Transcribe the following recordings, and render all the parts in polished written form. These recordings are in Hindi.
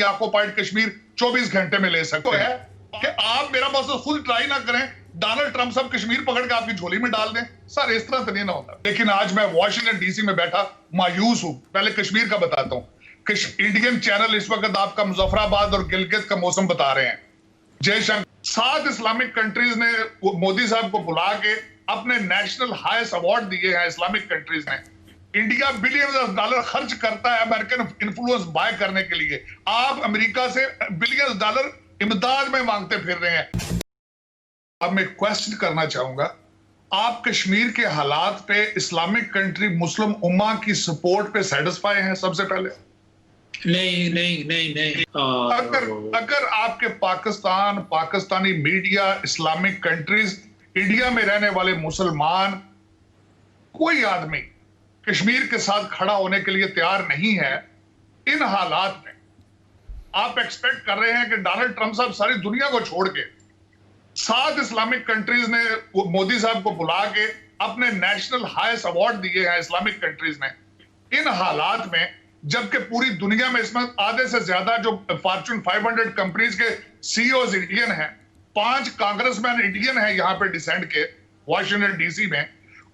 ऑक्युपाइड कश्मीर 24 घंटे में ले सकते हैं कि आप मेरा बस खुद ट्राई ना करें, डोनाल्ड ट्रंप सब कश्मीर पकड़ के आपकी झोली में डाल दें। सर इस तरह तो नहीं ना होता। लेकिन आज मैं वॉशिंगटन डीसी में बैठा मायूस हूं। पहले कश्मीर का बताता हूं। इंडियन चैनल इस वक्त आपका मुजफ्फराबाद और गिलगित का मौसम बता रहे हैं। जयशंकर 7 इस्लामिक कंट्रीज ने मोदी साहब को बुला के अपने नेशनल हाईएस्ट अवार्ड दिए हैं। इस्लामिक कंट्रीज ने इंडिया बिलियंस ऑफ डॉलर खर्च करता है अमेरिकन इन्फ्लुएंस बाय करने के लिए। आप अमेरिका से बिलियंस डॉलर इमदाद में मांगते फिर रहे हैं। अब मैं क्वेश्चन करना चाहूंगा, आप कश्मीर के हालात पे इस्लामिक कंट्री मुस्लिम उम्मा की सपोर्ट पे सेटिस्फाई हैं? सबसे पहले नहीं। अगर आपके Pakistani media, Islamic countries, India में रहने वाले मुसलमान, कोई आदमी कश्मीर के साथ खड़ा होने के लिए तैयार नहीं है, इन हालात में आप एक्सपेक्ट कर रहे हैं कि डोनाल्ड ट्रंप साहब सारी दुनिया को छोड़ के 7 इस्लामिक कंट्रीज ने मोदी साहब को बुला के अपने नेशनल हाईएस्ट अवार्ड दिए हैं इस्लामिक कंट्रीज ने। इन हालात में जबकि पूरी दुनिया में इसमें आधे से ज्यादा जो फॉर्च्यून 500 कंपनीज के सीईओज इंडियन हैं, 5 कांग्रेसमैन इंडियन हैं यहाँ पे डिसेंट के वॉशिंगटन डीसी में,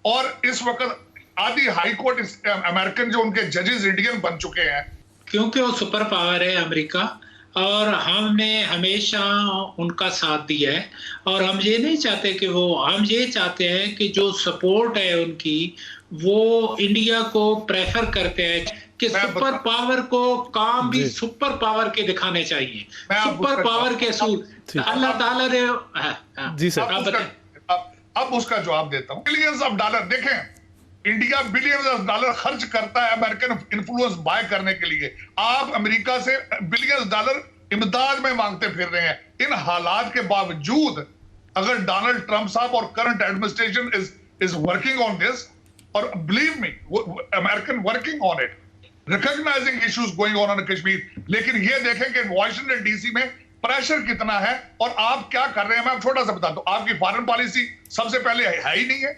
और इस वक्त आधी हाई कोर्ट अमेरिकन जो उनके जजेस इंडियन बन चुके हैं, क्योंकि वो सुपर पावर है अमेरिका, और हमने हमेशा उनका साथ दिया है। और हम ये नहीं चाहते कि हम ये चाहते हैं कि जो सपोर्ट है उनकी, वो इंडिया को प्रेफर करते हैं कि सुपर पावर को काम भी सुपर पावर के दिखाने चाहिए। सुपर पावर के असूल अल्लाह ताला ने जी सर। अब उसका जवाब देता हूं। बिलियंस ऑफ डॉलर देखें, इंडिया बिलियंस ऑफ डॉलर खर्च करता है अमेरिकन इन्फ्लुएंस बाय करने के लिए। आप अमेरिका से बिलियंस डॉलर इमदाद में मांगते फिर रहे हैं। इन हालात के बावजूद अगर डोनाल्ड ट्रंप साहब और current administration is working on this, और believe me American working on it, recognising issues going on in Kashmir, लेकिन ये देखें कि वॉशिंगटन डीसी में प्रेशर कितना है और आप क्या कर रहे हैं। मैं आप छोटा सा बताता हूं, आपकी फॉरेन पॉलिसी सबसे पहले है ही नहीं है।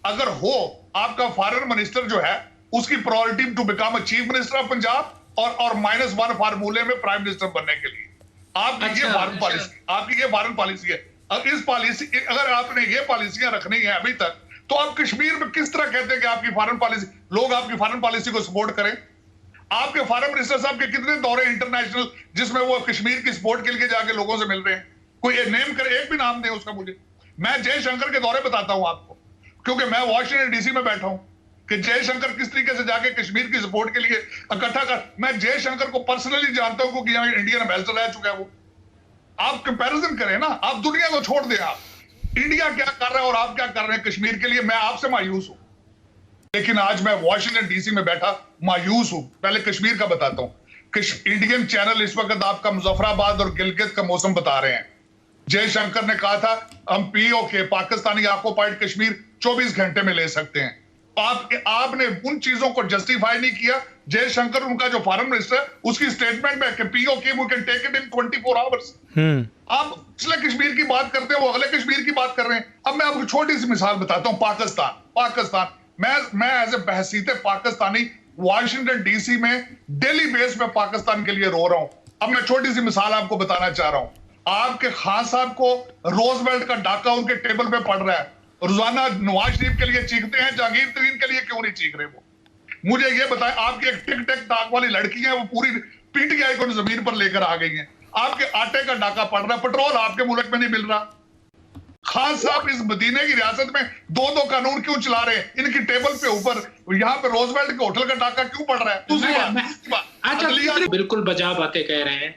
अगर हो, आपका फॉरेन मिनिस्टर जो है उसकी priority to become a chief minister of Punjab और -1 फार्मूले में प्राइम मिनिस्टर बनने के लिए। आपकी ये फॉरेन पॉलिसी, आपकी ये फॉरेन पॉलिसी है। अब इस पॉलिसी, अगर आपने ये पॉलिसियां रखनी है अभी तक, तो आप कश्मीर में किस तरह कहते हैं कि आपकी फॉरेन पॉलिसी, लोग आपकी फॉरेन पॉलिसी को सपोर्ट करें? आपके फॉरेन मिनिस्टर साहब के कितने दौरे इंटरनेशनल जिसमें वो कश्मीर की सपोर्ट के लिए जाके लोगों से मिल रहे हैं? कोई नेम करे, एक भी नाम दे उसका मुझे। मैं जयशंकर के दौरे बताता हूं आपको, क्योंकि मैं वॉशिंगटन डीसी में बैठा हूं कि जयशंकर किस तरीके से जाके कश्मीर की सपोर्ट के लिए इकट्ठा कर। मैं जयशंकर को पर्सनली जानता हूं क्योंकि यहाँ इंडियन एम्बेसडर रह चुका है वो। आप कंपैरिजन करें ना, आप दुनिया को छोड़ दें। आप इंडिया क्या कर रहा है और आप क्या कर रहे हैं कश्मीर के लिए, मैं आपसे मायूस हूं। लेकिन आज मैं वॉशिंगटन डीसी में बैठा मायूस हूं। पहले कश्मीर का बताता हूं। इंडियन चैनल इस वक्त आपका मुजफ्फराबाद और गिलगित का मौसम बता रहे हैं। जयशंकर ने कहा था हम पीओके पाकिस्तानी ऑक्युपाइड कश्मीर 24 घंटे में ले सकते हैं। आपने उन चीजों को जस्टिफाई नहीं किया। जयशंकर, उनका जो फॉरेन मिनिस्टर, उसकी स्टेटमेंट में कि POK we can take it in 24 hours. आप पिछले कश्मीर की बात करते हैं, वो अगले कश्मीर की बात कर रहे हैं। अब मैं आपको छोटी सी मिसाल बताता हूं। पाकिस्तान मैं एज ए बहसीते पाकिस्तानी वॉशिंगटन डीसी में डेली बेस पे पाकिस्तान के लिए रो रहा हूं। अब मैं छोटी सी मिसाल आपको बताना चाह रहा हूं। आपके खान साहब को रोजवेल्ट का डाका उनके टेबल पे पड़ रहा है। रोजाना नवाज शरीफ के लिए चीखते हैं, जहांगीर तरीन के लिए क्यों नहीं चीख रहे? वो मुझे ये बताएं, आपकी एक टिक टिक टाक वाली लड़की है, वो पूरी पीटीआई को जमीन पर लेकर आ गई है। आपके आटे का डाका पड़ रहा है, पेट्रोल आपके मुल्क में नहीं मिल रहा। खान साहब इस मदीने की रियासत में 2-2 कानून क्यों चला रहे हैं? इनकी टेबल पे ऊपर यहाँ पे रोजवेल्ट के होटल का डाका क्यों पड़ रहा है? दूसरी बात, बिल्कुल बजा बातें कह रहे हैं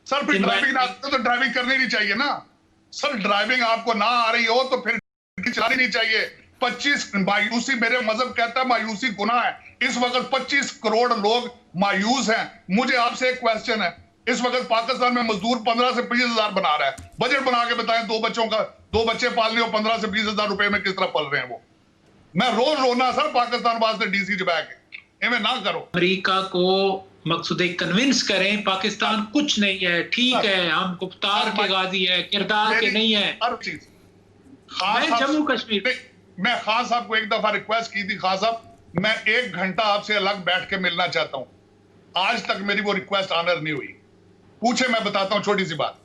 सर। फिर ड्राइविंग तो ड्राइविंग करनी नहीं चाहिए ना सर। ड्राइविंग आपको ना आ रही हो तो फिर चलानी नहीं चाहिए। 25 मायूसी, मेरे मजहब कहता है मायूसी गुनाह है। इस वक्त 25 करोड़ लोग मायूस हैं। मुझे आपसे एक क्वेश्चन है, इस वक्त पाकिस्तान में मजदूर 15 से 20 हजार बना रहा है। बजट बना के बताएं, 2 बच्चे पालने हो 15 से 20 हजार रुपए में किस तरह पल रहे हैं वो? मैं रोज रोना सर पाकिस्तान वास्ते डीसी जबा के, इन्हें ना करो। अमेरिका को मकसूद कन्विंस करें पाकिस्तान कुछ नहीं है, ठीक है, हम गुफ्तार के गाजी है, किरदार के नहीं है। हर चीज जम्मू कश्मीर, मैं खान साहब को एक दफा रिक्वेस्ट की थी, खान साहब मैं 1 घंटा आपसे अलग बैठ के मिलना चाहता हूं। आज तक मेरी वो रिक्वेस्ट ऑनर नहीं हुई। पूछे, मैं बताता हूं छोटी सी बात।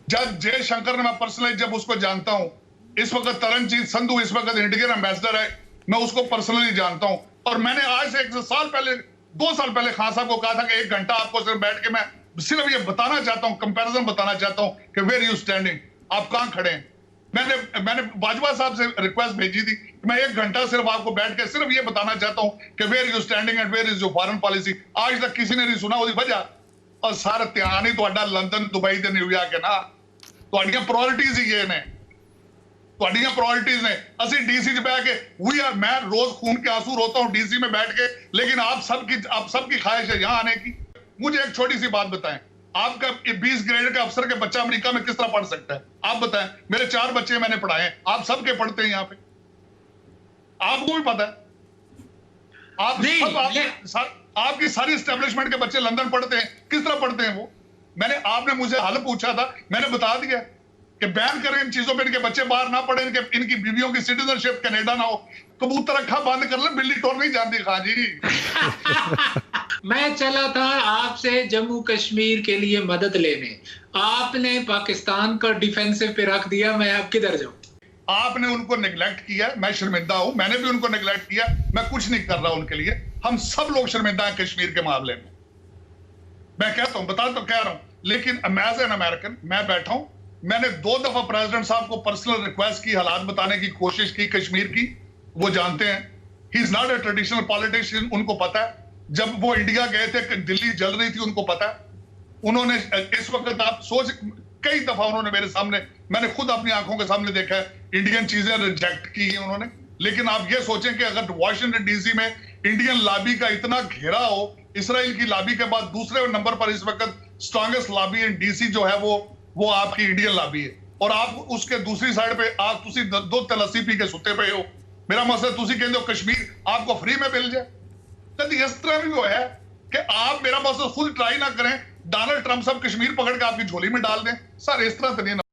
जब जयशंकर ने, मैं पर्सनली जब उसको जानता हूं, इस वक्त तरनजीत संधू इस वक्त इंडियन एम्बेसडर है, मैं उसको पर्सनली जानता हूं। और मैंने आज से 2 साल पहले खान साहब को कहा था कि 1 घंटा आपको सिर्फ बैठ के मैं सिर्फ ये बताना चाहता हूं, कंपैरिजन बताना चाहता हूं कि वेयर यू स्टैंडिंग, आप कहां खड़े हैं। मैंने बाजवा साहब से रिक्वेस्ट भेजी थी कि मैं 1 घंटा सिर्फ आपको बैठ के सिर्फ ये बताना चाहता हूं कि where you standing and where is your foreign policy. आज तक किसी ने नहीं सुना उसकी वजह। और सारा ध्यान ही ਤੁਹਾਡਾ लंदन दुबई ਤੇ न्यूयॉर्क है ना, ਤੁਹਾਡੀਆਂ ਪ੍ਰਾਇੋਰਟੀਜ਼ ਹੀ ਇਹ ਨੇ, ਤੁਹਾਡੀਆਂ ਪ੍ਰਾਇੋਰਟੀਜ਼ ਨੇ। ਅਸੀਂ डीसी ਚ बैठ के मैं रोज खून के आंसू रोता हूं डीसी में बैठ के, लेकिन आप सबकी ख्वाहिश है यहां आने की। मुझे एक छोटी सी बात बताएं, आपका 20 ग्रेड का अफसर के बच्चा अमेरिका में किस तरह पढ़ सकता है? आप बताएं। मेरे 4 बच्चे मैंने पढ़ाए हैं, आप सबके पढ़ते हैं यहाँ पे, आपको भी पता है। आपकी सारी एस्टेब्लिशमेंट के बच्चे लंदन पढ़ते हैं, किस तरह पढ़ते हैं वो? आपने मुझे हल पूछा था, मैंने बता दिया कि बैन करें इन चीजों पे, इनके बच्चे बाहर ना पढ़े, इनकी बीवियों की सिटीजनशिप कनाडा ना हो। कबूतर अखा बंद कर ले, बिल्ली टोर नहीं जानती खां जी। मैं चला था आपसे जम्मू कश्मीर के लिए मदद लेने, आपने पाकिस्तान का डिफेंसिव पे रख दिया, मैं अब किधर जाऊं? आपने उनको नेग्लेक्ट किया, मैं शर्मिंदा हूं, मैंने भी उनको नेग्लेक्ट किया, मैं कुछ नहीं कर रहा उनके लिए। हम सब लोग शर्मिंदा हैं कश्मीर के मामले में, मैं कहता हूं, कह रहा हूं। लेकिन एज एन अमेरिकन मैं बैठा हूं, मैंने 2 दफा प्रेसिडेंट साहब को पर्सनल रिक्वेस्ट की, हालात बताने की कोशिश की कश्मीर की, वो जानते हैं। He is not a traditional politician, उनको पता है। जब वो इंडिया गए थे, दिल्ली जल रही थी, उनको पता है। उन्होंने इस वक्त आप सोच, कई दफा उन्होंने मेरे सामने, मैंने खुद अपनी आंखों के सामने देखा है, इंडियन चीजें रिजेक्ट की हैं उन्होंने। लेकिन आप ये सोचें कि अगर वॉशिंगटन डीसी में इंडियन लॉबी का इतना घेरा हो, इसराइल की लॉबी के बाद दूसरे नंबर पर इस वक्त स्ट्रॉन्गेस्ट लॉबी इन डीसी जो है वो आपकी इंडियन लॉबी है। और आप उसके दूसरी साइड पे आप तुसी 2 लस्सी पी के सुते पे हो। मेरा मसला तुसी कहते हो कश्मीर आपको फ्री में मिल जाए, कभी इस तरह भी वो है कि आप, मेरा मसला खुद ट्राई ना करें, डोनाल्ड ट्रंप सब कश्मीर पकड़ के आपकी झोली में डाल दें। सर इस तरह तो नहीं।